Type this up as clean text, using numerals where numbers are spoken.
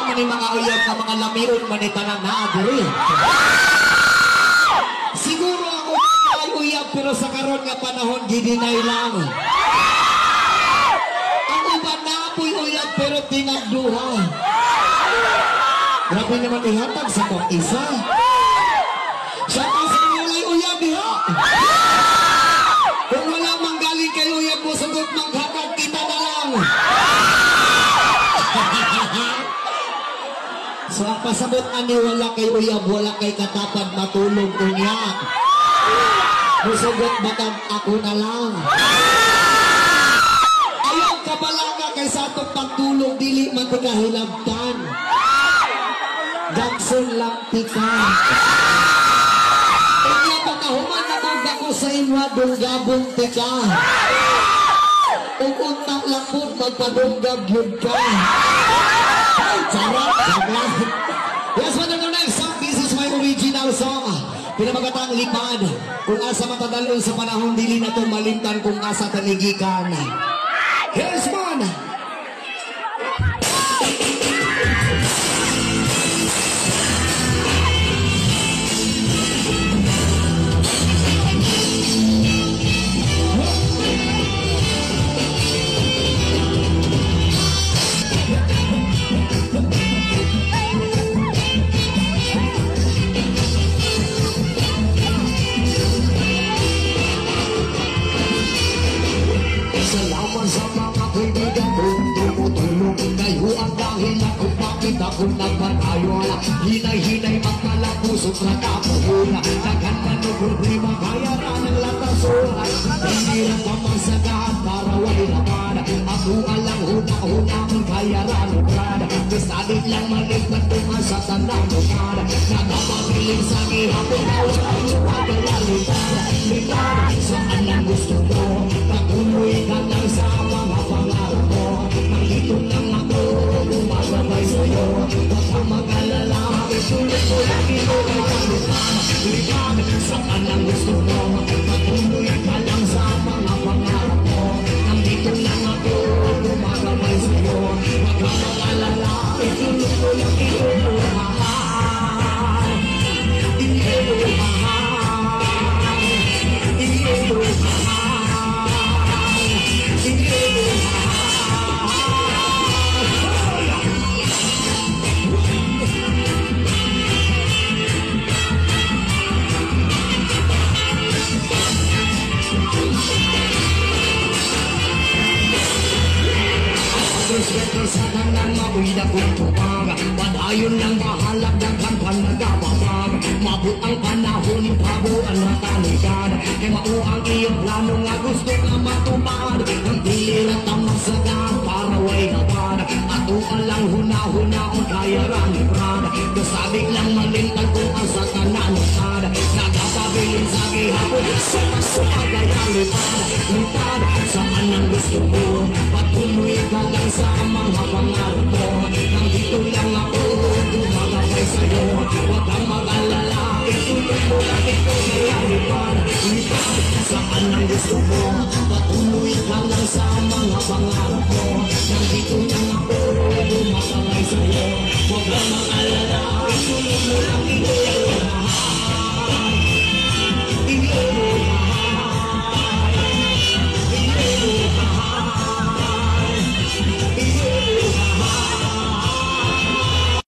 man yung mga uyab na mga lamion man yung tanang naaguri. Siguro ako ay uyab pero sa karon nga panahon gidinay lang. Ang uban na apoy uyab pero tinagduha. Grabe naman ihatag sa kong isa. Siya pa sa mulay uyab diha. Kung wala manggaling kay uyab mo sagot maghatag kita na lang. So ang pasabot ani wala kay uyab, wala kay katapad matulog unya. Musugot batang ako na lang. Ayaw kabalaga kay sa atong pagtulog dili man tika hilabtan. Gagson lang tika. Unya pagkahuman na ko sa inwa dunggabong tika. Ug unta lang po magpadunggab yun ka. Charot, charot. Yes, what the next song? This is my original song. Pinamagatang lipad. Kung asa matadalon sa panahon, dili na itong malimtan kung asa taligikan. Here's one. Kung nagpatayon, hinay-hinay magkalapusok na kapuhon. Daghan manugod ni magayaran ng latason. Hindi lang pamasagaan para wala naman. Ako alang huna-huna ang kayaran ng brad. Kasalit lang maligpat kung asa sa namukan. Nagpapabiling sa gihapon na walang pagkalalitan. Litan, saan ang gusto mo? Patuloy ka lang sa mga pangarap mo. Nandito lang ako, gumagabay sa'yo. Huwag kang mag-alala, isulit mo lang ito kay kalutan. Litan, saan ang gusto mo? Patuloy ka lang sa mga pangarap mo. Nandito lang ako, gumagabay sa'yo. Huwag kang mag-alala, isulit mo lang ito. Sa tanang mabida kong tupag, padayon lang mahalap ng kampan nagababag. Mabut ang panahon, pabuan na talikad. Kaya mao ang iyong plano nga gusto ka matupad. Ang tilirat ang masagan para way kapad. Ato alang huna-huna ang kayaran ni Brad. Kasabik lang malintag kung ang sa kananutad. Nagapabilin sa gihapon, sumagayang lipad. Lipad, saan ang gusto mo? Patuloy ka lang sa mga pangarap mo. Nandito lang ako, gumagabay sa'yo. Huwag kang mag-alala, ituloy mo lang ito kaya lipad. Lipad, saan ang gusto mo? Patuloy ka lang sa mga pangarap mo. Nandito lang ako, gumagabay sa'yo. Huwag kang mag-alala.